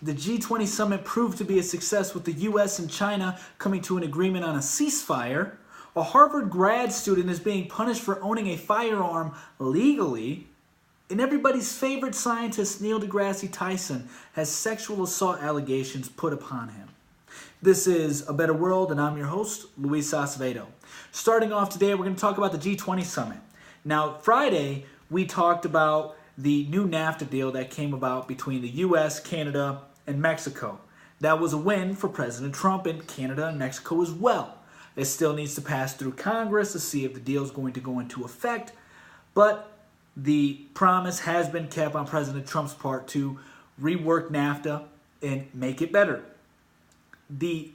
The G20 summit proved to be a success with the U.S. and China coming to an agreement on a ceasefire. A Harvard grad student is being punished for owning a firearm legally. And everybody's favorite scientist, Neil DeGrasse Tyson, has sexual assault allegations put upon him. This is A Better World, and I'm your host, Luis Acevedo. Starting off today, we're going to talk about the G20 summit. Now, Friday, we talked about the new NAFTA deal that came about between the U.S., Canada, and Mexico. That was a win for President Trump and Canada and Mexico as well. It still needs to pass through Congress to see if the deal is going to go into effect, but the promise has been kept on President Trump's part to rework NAFTA and make it better. The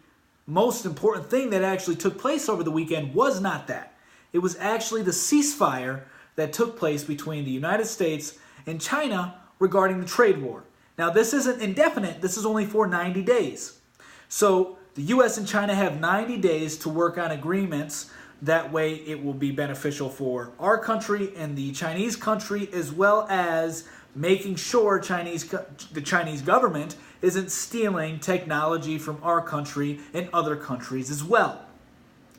most important thing that actually took place over the weekend was not that. It was actually the ceasefire that took place between the United States and China regarding the trade war. Now, this isn't indefinite. This is only for 90 days. So the U.S. and China have 90 days to work on agreements. That way it will be beneficial for our country and the Chinese country, as well as making sure the Chinese government isn't stealing technology from our country and other countries as well.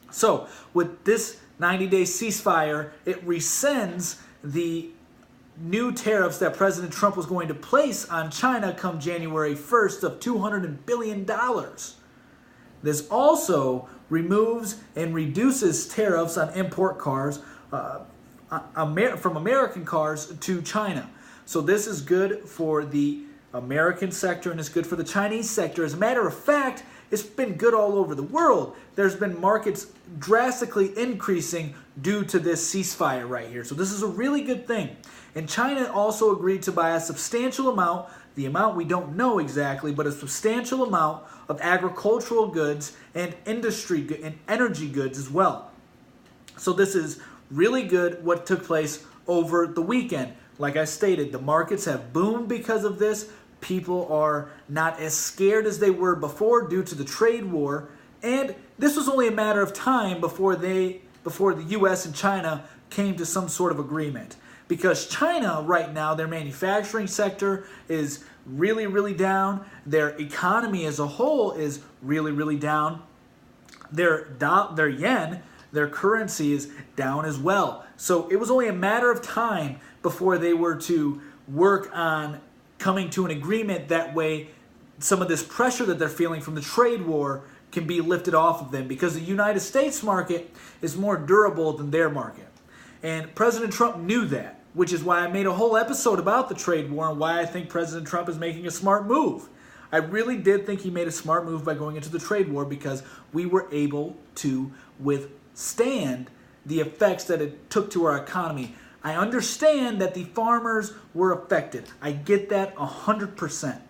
So with this 90-day ceasefire, it rescinds the new tariffs that President Trump was going to place on China come January 1st of $200 billion. This also removes and reduces tariffs on import cars from American cars to China. So this is good for the American sector and it's good for the Chinese sector. As a matter of fact, it's been good all over the world. There's been markets drastically increasing due to this ceasefire right here. So this is a really good thing. And China also agreed to buy a substantial amount, the amount we don't know exactly, but a substantial amount of agricultural goods and industry and energy goods as well. So this is really good what took place over the weekend. Like I stated, the markets have boomed because of this. People are not as scared as they were before due to the trade war. And this was only a matter of time before the U.S. and China came to some sort of agreement. Because China right now, their manufacturing sector is really, really down. Their economy as a whole is really, really down. Their yen, their currency, is down as well. So it was only a matter of time before they were to work on coming to an agreement. That way some of this pressure that they're feeling from the trade war can be lifted off of them, because the United States market is more durable than their market. And President Trump knew that, which is why I made a whole episode about the trade war and why I think President Trump is making a smart move. I really did think he made a smart move by going into the trade war, because we were able to withstand the effects that it took to our economy. I understand that the farmers were affected. I get that 100%.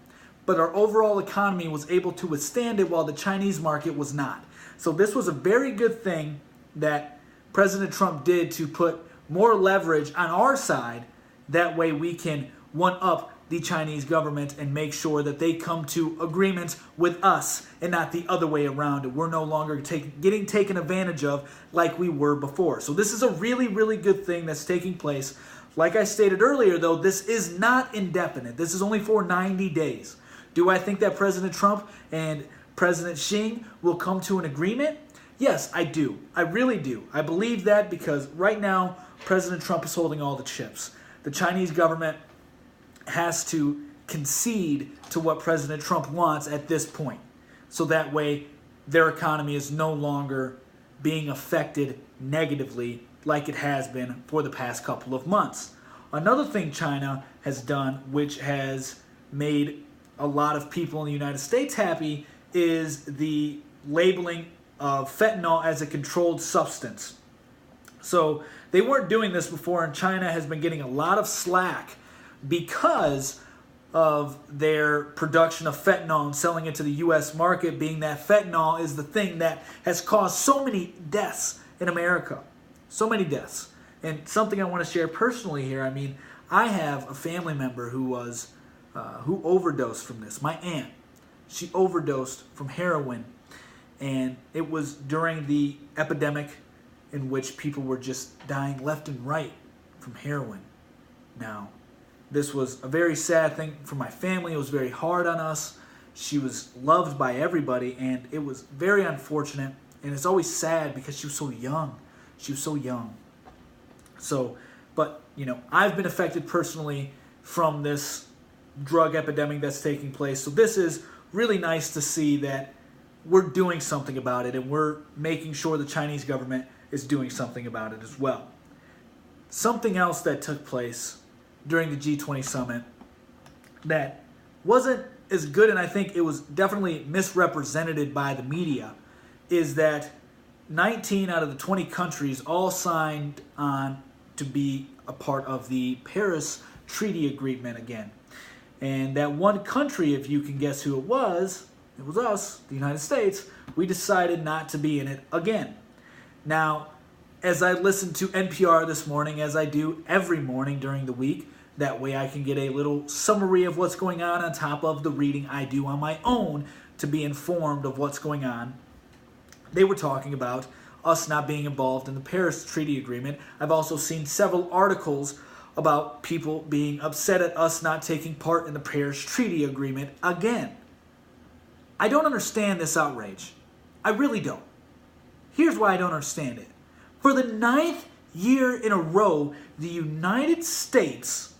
But our overall economy was able to withstand it while the Chinese market was not. So this was a very good thing that President Trump did to put more leverage on our side. That way we can one-up the Chinese government and make sure that they come to agreements with us and not the other way around. And we're no longer getting taken advantage of like we were before. So this is a really, really good thing that's taking place. Like I stated earlier, though, this is not indefinite. This is only for 90 days. Do I think that President Trump and President Xi will come to an agreement? Yes, I do. I really do. I believe that because right now, President Trump is holding all the chips. The Chinese government has to concede to what President Trump wants at this point. So that way, their economy is no longer being affected negatively like it has been for the past couple of months. Another thing China has done, which has made a lot of people in the United States happy, is the labeling of fentanyl as a controlled substance. So they weren't doing this before, and China has been getting a lot of slack because of their production of fentanyl and selling it to the U.S. market, being that fentanyl is the thing that has caused so many deaths in America. So many deaths. And something I want to share personally here, I mean, I have a family member who overdosed from this. My aunt, she overdosed from heroin, and it was during the epidemic in which people were just dying left and right from heroin. Now, this was a very sad thing for my family. It was very hard on us. She was loved by everybody, and it was very unfortunate. And it's always sad because she was so young. She was so young. So, but, I've been affected personally from this drug epidemic that's taking place. So this is really nice to see that we're doing something about it, and we're making sure the Chinese government is doing something about it as well. Something else that took place during the G20 summit that wasn't as good, and I think it was definitely misrepresented by the media, is that 19 out of the 20 countries all signed on to be a part of the Paris Treaty Agreement again. And that one country, if you can guess who it was us, the United States. We decided not to be in it again. Now, as I listened to NPR this morning, as I do every morning during the week, that way I can get a little summary of what's going on top of the reading I do on my own to be informed of what's going on. They were talking about us not being involved in the Paris Treaty Agreement. I've also seen several articles about people being upset at us not taking part in the Paris Treaty Agreement again. I don't understand this outrage. I really don't. Here's why I don't understand it. For the 9th year in a row, the United States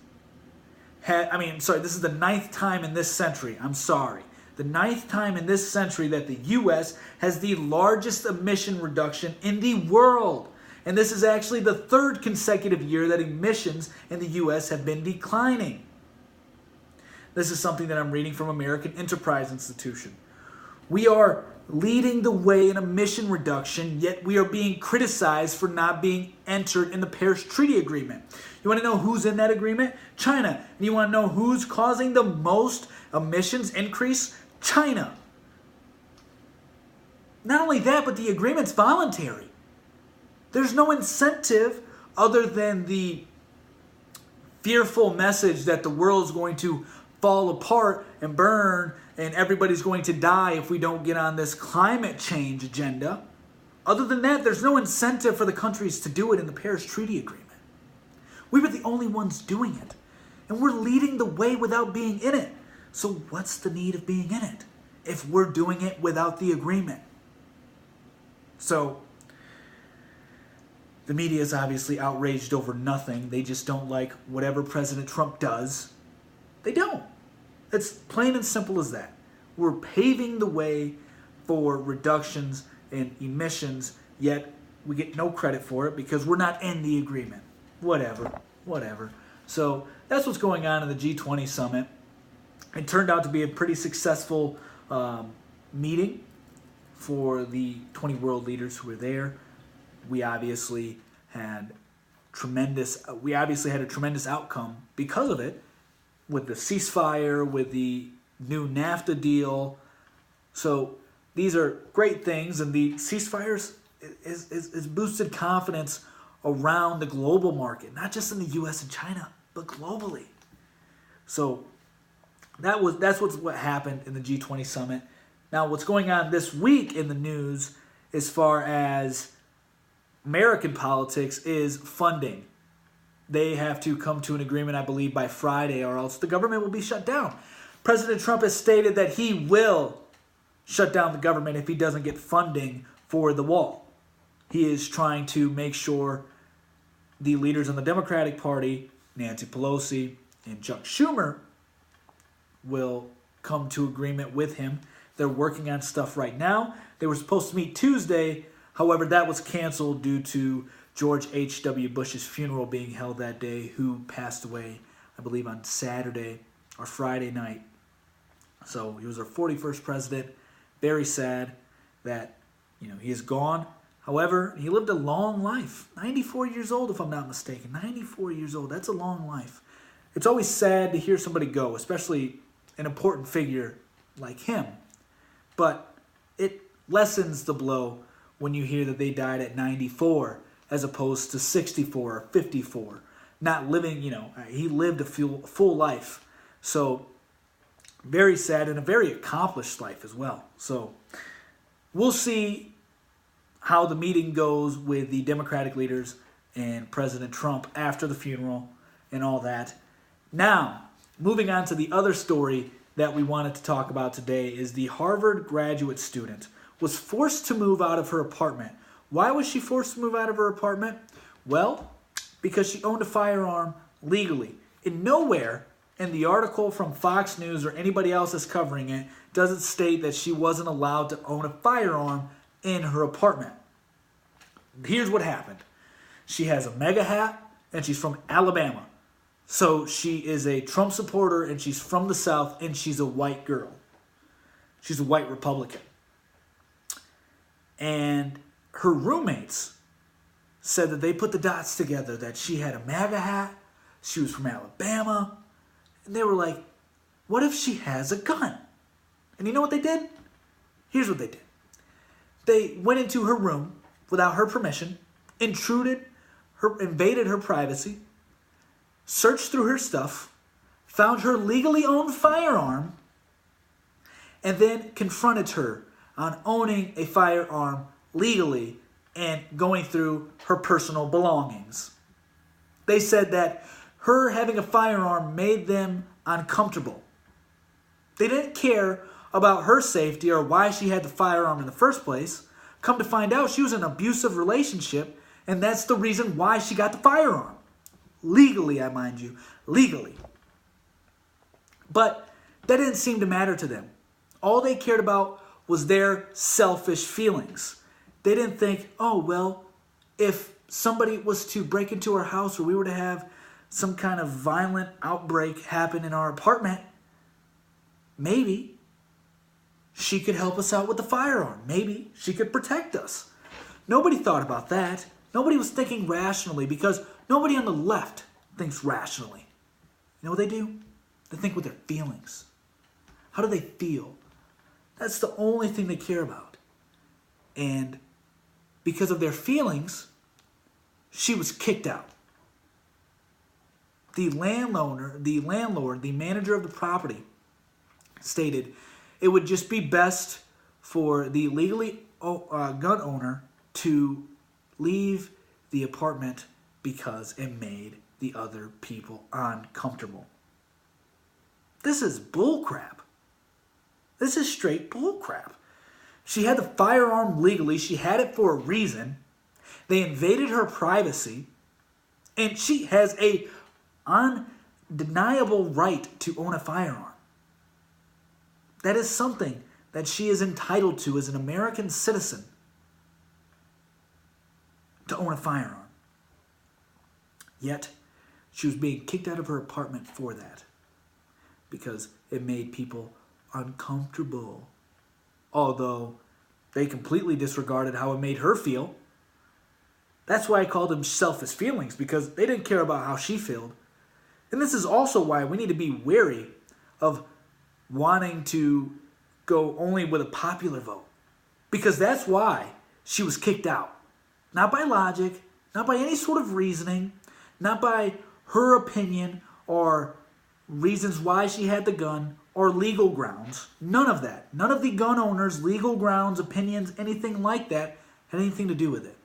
this is the 9th time in this century. The 9th time in this century that the U.S. has the largest emission reduction in the world. And this is actually the 3rd consecutive year that emissions in the U.S. have been declining. This is something that I'm reading from American Enterprise Institution. We are leading the way in emission reduction, yet we are being criticized for not being entered in the Paris Treaty Agreement. You want to know who's in that agreement? China. And you want to know who's causing the most emissions increase? China. Not only that, but the agreement's voluntary. There's no incentive other than the fearful message that the world is going to fall apart and burn and everybody's going to die if we don't get on this climate change agenda. Other than that, there's no incentive for the countries to do it in the Paris Treaty Agreement. We were the only ones doing it. And we're leading the way without being in it. So what's the need of being in it if we're doing it without the agreement? So the media is obviously outraged over nothing. They just don't like whatever President Trump does. They don't. It's plain and simple as that. We're paving the way for reductions in emissions, yet we get no credit for it because we're not in the agreement. Whatever. So that's what's going on in the G20 summit. It turned out to be a pretty successful meeting for the 20 world leaders who were there. We obviously had a tremendous outcome because of it, with the ceasefire, with the new NAFTA deal. So these are great things, and the ceasefires is boosted confidence around the global market, not just in the U.S. and China, but globally. So that's what happened in the G20 summit. Now, what's going on this week in the news as far as American politics is funding. They have to come to an agreement, I believe, by Friday, or else the government will be shut down. President Trump has stated that he will shut down the government if he doesn't get funding for the wall. He is trying to make sure the leaders in the Democratic Party, Nancy Pelosi and Chuck Schumer, will come to agreement with him. They're working on stuff right now. They were supposed to meet Tuesday. However, that was canceled due to George H.W. Bush's funeral being held that day, who passed away, I believe, on Saturday or Friday night. So he was our 41st president. Very sad that, he is gone. However, he lived a long life. 94 years old, if I'm not mistaken. 94 years old. That's a long life. It's always sad to hear somebody go, especially an important figure like him. But it lessens the blow when you hear that they died at 94 as opposed to 64 or 54. Not living, he lived a full life. So very sad, and a very accomplished life as well. So we'll see how the meeting goes with the Democratic leaders and President Trump after the funeral and all that. Now, moving on to the other story that we wanted to talk about today is the Harvard graduate student was forced to move out of her apartment. Why was she forced to move out of her apartment? Well, because she owned a firearm legally. And nowhere in the article from Fox News or anybody else that's covering it does it state that she wasn't allowed to own a firearm in her apartment. Here's what happened. She has a MAGA hat and she's from Alabama. So she is a Trump supporter and she's from the South and she's a white girl. She's a white Republican. And her roommates said that they put the dots together, that she had a MAGA hat, she was from Alabama, and they were like, what if she has a gun? And you know what they did? Here's what they did. They went into her room without her permission, invaded her privacy, searched through her stuff, found her legally owned firearm, and then confronted her on owning a firearm legally and going through her personal belongings. They said that her having a firearm made them uncomfortable. They didn't care about her safety or why she had the firearm in the first place. Come to find out, she was in an abusive relationship, and that's the reason why she got the firearm. Legally, I mind you. Legally. But that didn't seem to matter to them. All they cared about was their selfish feelings. They didn't think, oh, well, if somebody was to break into our house or we were to have some kind of violent outbreak happen in our apartment, maybe she could help us out with the firearm. Maybe she could protect us. Nobody thought about that. Nobody was thinking rationally because nobody on the left thinks rationally. You know what they do? They think with their feelings. How do they feel? That's the only thing they care about. And because of their feelings, she was kicked out. The landlord, the manager of the property, stated it would just be best for the legally gun owner to leave the apartment because it made the other people uncomfortable. This is bullcrap. This is straight bullcrap. She had the firearm legally. She had it for a reason. They invaded her privacy. And she has a undeniable right to own a firearm. That is something that she is entitled to as an American citizen, to own a firearm. Yet, she was being kicked out of her apartment for that because it made people uncomfortable. Although they completely disregarded how it made her feel. That's why I called them selfish feelings, because they didn't care about how she felt. And this is also why we need to be wary of wanting to go only with a popular vote. Because that's why she was kicked out. Not by logic, not by any sort of reasoning, not by her opinion or reasons why she had the gun or legal grounds. None of that. None of the gun owners' legal grounds, opinions, anything like that had anything to do with it.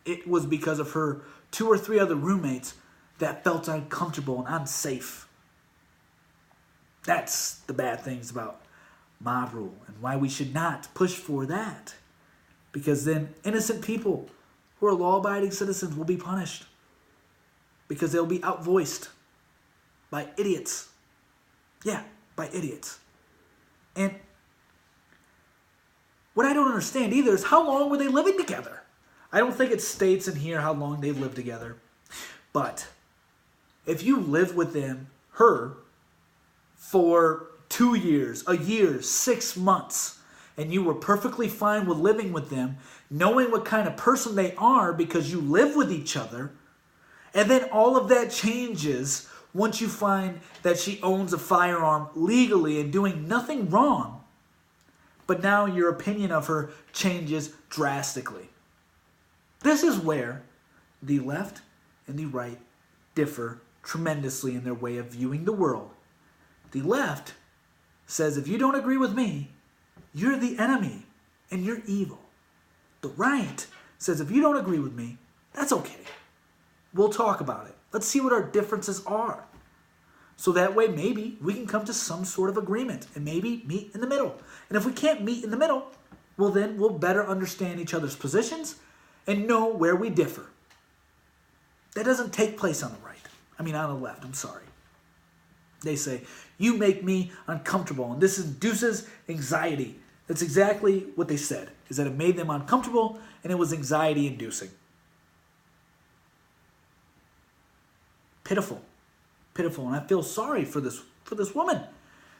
It was because of her 2 or 3 other roommates that felt uncomfortable and unsafe. That's the bad things about mob rule and why we should not push for that. Because then innocent people who are law-abiding citizens will be punished. Because they'll be outvoiced by idiots. Yeah, by idiots. And what I don't understand either is how long were they living together? I don't think it states in here how long they lived together. But if you live with her for 2 years, a year, 6 months, and you were perfectly fine with living with them, knowing what kind of person they are because you live with each other, and then all of that changes once you find that she owns a firearm legally and doing nothing wrong, but now your opinion of her changes drastically. This is where the left and the right differ tremendously in their way of viewing the world. The left says, if you don't agree with me, you're the enemy and you're evil. The right says, if you don't agree with me, that's okay. We'll talk about it. Let's see what our differences are. So that way, maybe we can come to some sort of agreement and maybe meet in the middle. And if we can't meet in the middle, well, then we'll better understand each other's positions and know where we differ. That doesn't take place on the right. On the left, I'm sorry. They say, you make me uncomfortable, and this induces anxiety. That's exactly what they said, is that it made them uncomfortable, and it was anxiety-inducing. Pitiful. Pitiful, and I feel sorry for this woman.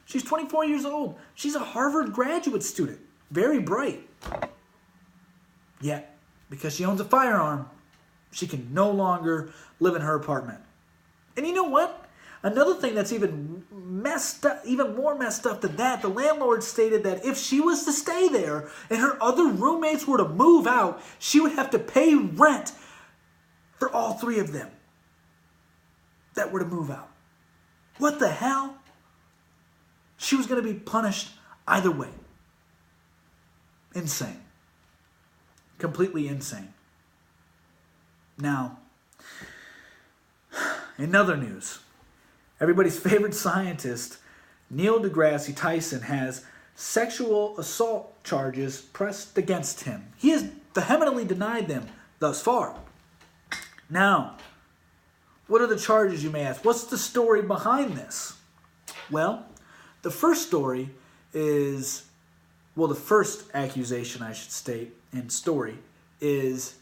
She's 24 years old. She's a Harvard graduate student. Very bright. Yet, because she owns a firearm, she can no longer live in her apartment. And you know what? Another thing that's even more messed up than that, the landlord stated that if she was to stay there and her other roommates were to move out, she would have to pay rent for all three of them that were to move out. What the hell? She was going to be punished either way. Insane. Completely insane. Now, in other news, everybody's favorite scientist, Neil DeGrasse Tyson, has sexual assault charges pressed against him. He has vehemently denied them thus far. Now, what are the charges, you may ask? What's the story behind this? Well, the first story is, the first accusation, I should state, and story, is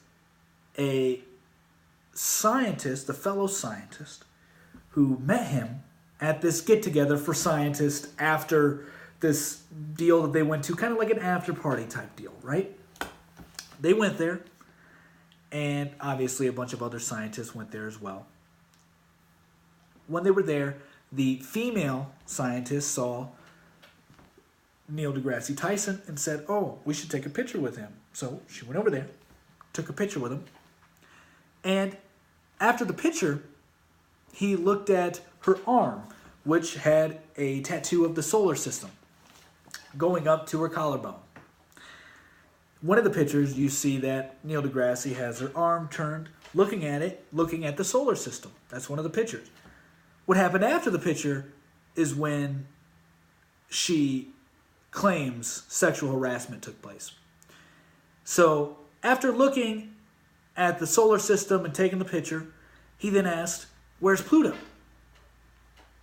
a scientist, a fellow scientist, who met him at this get-together for scientists after this deal that they went to, kind of like an after-party type deal, right? They went there, and obviously a bunch of other scientists went there as well. When they were there, the female scientist saw Neil deGrasse Tyson and said, oh, we should take a picture with him. So she went over there, took a picture with him, and after the picture, he looked at her arm, which had a tattoo of the solar system going up to her collarbone. One of the pictures, you see that Neil deGrasse has her arm turned, looking at it, looking at the solar system. That's one of the pictures. What happened after the picture is when she claims sexual harassment took place. So after looking at the solar system and taking the picture, he then asked, where's Pluto?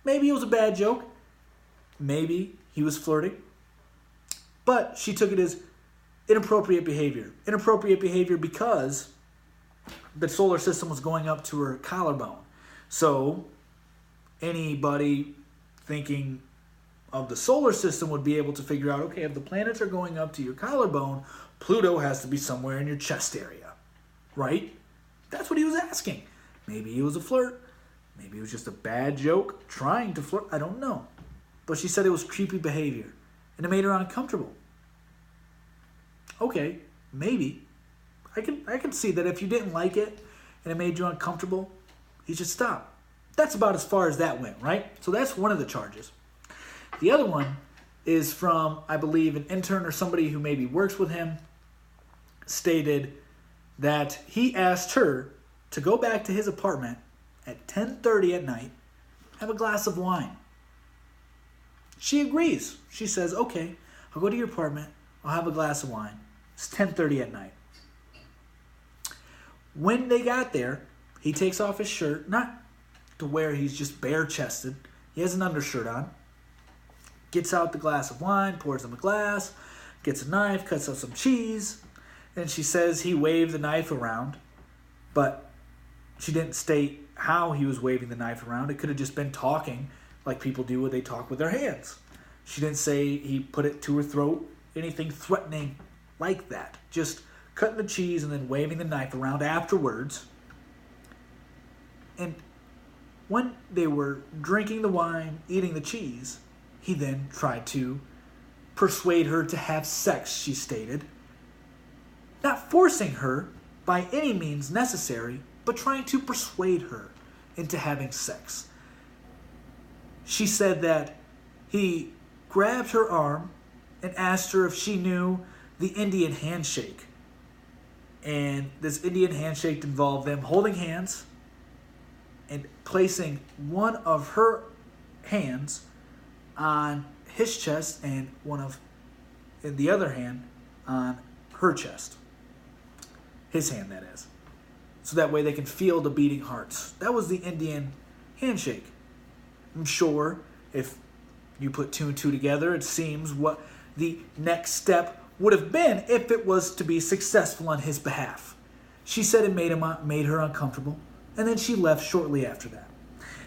Maybe it was a bad joke. Maybe he was flirting. But she took it as inappropriate behavior. Inappropriate behavior because the solar system was going up to her collarbone. So anybody thinking of the solar system would be able to figure out, okay, if the planets are going up to your collarbone, Pluto has to be somewhere in your chest area, right? That's what he was asking. Maybe it was a flirt. Maybe it was just a bad joke trying to flirt. I don't know. But she said it was creepy behavior, and it made her uncomfortable. Okay, maybe. I can see that if you didn't like it and it made you uncomfortable, you should stop. That's about as far as that went, right? So that's one of the charges. The other one is from, I believe, an intern or somebody who maybe works with him, stated that he asked her to go back to his apartment at 10:30 at night, have a glass of wine. She agrees. She says, okay, I'll go to your apartment, I'll have a glass of wine. It's 10:30 at night. When they got there, he takes off his shirt, not to where he's just bare-chested. He has an undershirt on. Gets out the glass of wine, pours him a glass, gets a knife, cuts up some cheese, and she says he waved the knife around, but she didn't state how he was waving the knife around. It could have just been talking like people do when they talk with their hands. She didn't say he put it to her throat, anything threatening like that. Just cutting the cheese and then waving the knife around afterwards. And when they were drinking the wine, eating the cheese, he then tried to persuade her to have sex, she stated. Not forcing her by any means necessary, but trying to persuade her into having sex. She said that he grabbed her arm and asked her if she knew the Indian handshake. And this Indian handshake involved them holding hands and placing one of her hands on his chest and in the other hand on her chest. His hand, that is. So that way they can feel the beating hearts. That was the Indian handshake. I'm sure if you put two and two together, it seems what the next step would have been if it was to be successful on his behalf. She said it made her uncomfortable, and then she left shortly after that.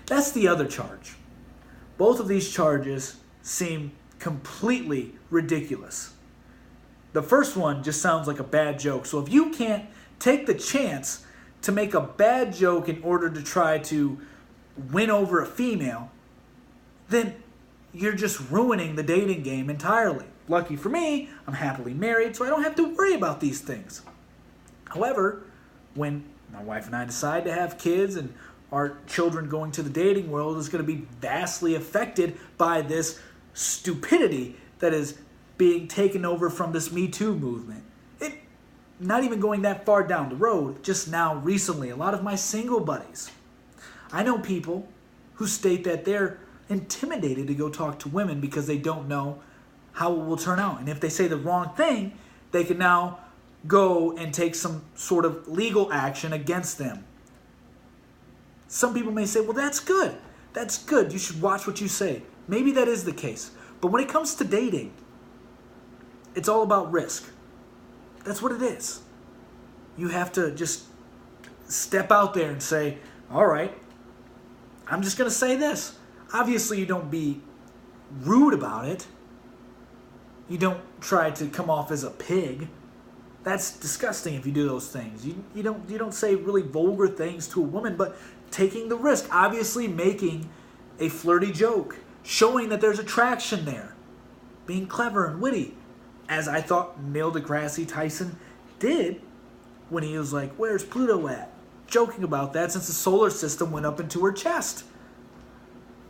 That's the other charge. Both of these charges seem completely ridiculous. The first one just sounds like a bad joke. So if you can't take the chance to make a bad joke in order to try to win over a female, then you're just ruining the dating game entirely. Lucky for me, I'm happily married, so I don't have to worry about these things. However, when my wife and I decide to have kids and our children going to the dating world is going to be vastly affected by this stupidity that is being taken over from this Me Too movement. Not even going that far down the road, just now recently, a lot of my single buddies, I know people who state that they're intimidated to go talk to women because they don't know how it will turn out. And if they say the wrong thing, they can now go and take some sort of legal action against them. Some people may say, well, that's good. That's good. You should watch what you say. Maybe that is the case. But when it comes to dating, it's all about risk. That's what it is. You have to just step out there and say, all right, I'm just going to say this. Obviously, you don't be rude about it. You don't try to come off as a pig. That's disgusting if you do those things. You don't say really vulgar things to a woman, but taking the risk, obviously making a flirty joke, showing that there's attraction there, being clever and witty, as I thought Neil DeGrasse Tyson did when he was like, where's Pluto at? Joking about that since the solar system went up into her chest.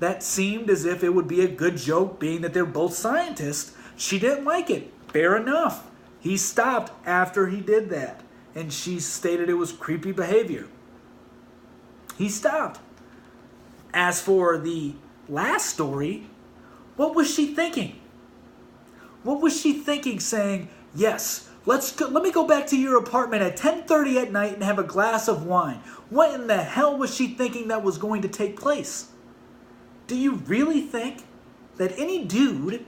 That seemed as if it would be a good joke, being that they're both scientists. She didn't like it. Fair enough. He stopped after he did that, and she stated it was creepy behavior. He stopped. As for the last story, what was she thinking? What was she thinking saying, yes, let me go back to your apartment at 10:30 at night and have a glass of wine? What in the hell was she thinking that was going to take place? Do you really think that any dude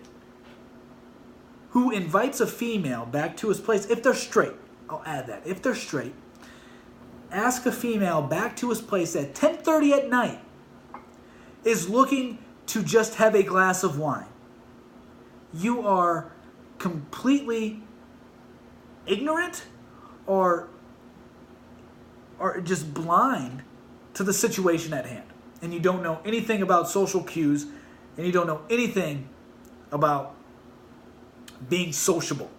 who invites a female back to his place, if they're straight, I'll add that, if they're straight, ask a female back to his place at 10:30 at night, is looking to just have a glass of wine? You are completely ignorant or just blind to the situation at hand. And you don't know anything about social cues, and you don't know anything about being sociable,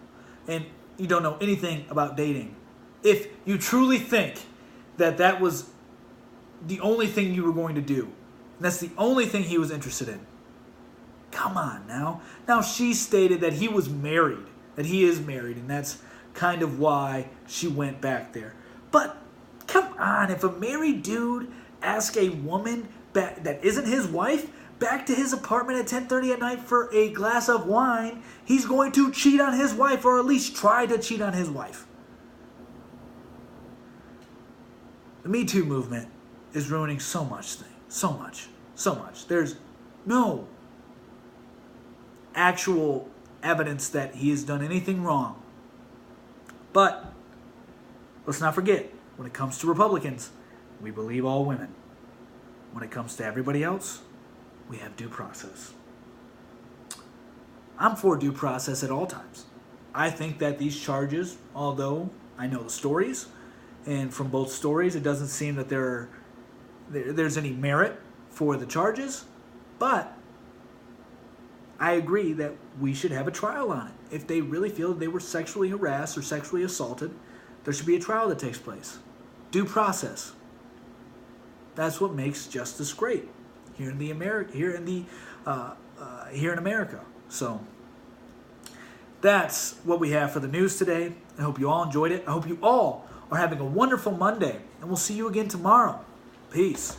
and you don't know anything about dating. If you truly think that that was the only thing you were going to do, and that's the only thing he was interested in, come on now. Now she stated that he was married, that he is married, and that's kind of why she went back there. But come on, if a married dude asks a woman back that isn't his wife back to his apartment at 10:30 at night for a glass of wine, he's going to cheat on his wife, or at least try to cheat on his wife. The Me Too movement is ruining so much. There's no actual evidence that he has done anything wrong. But let's not forget, when it comes to Republicans, we believe all women. When it comes to everybody else, we have due process. I'm for due process at all times. I think that these charges, although I know the stories, and from both stories it doesn't seem that there's any merit for the charges, but I agree that we should have a trial on it. If they really feel that they were sexually harassed or sexually assaulted, there should be a trial that takes place. Due process. That's what makes justice great here in America. So that's what we have for the news today. I hope you all enjoyed it. I hope you all are having a wonderful Monday, and we'll see you again tomorrow. Peace.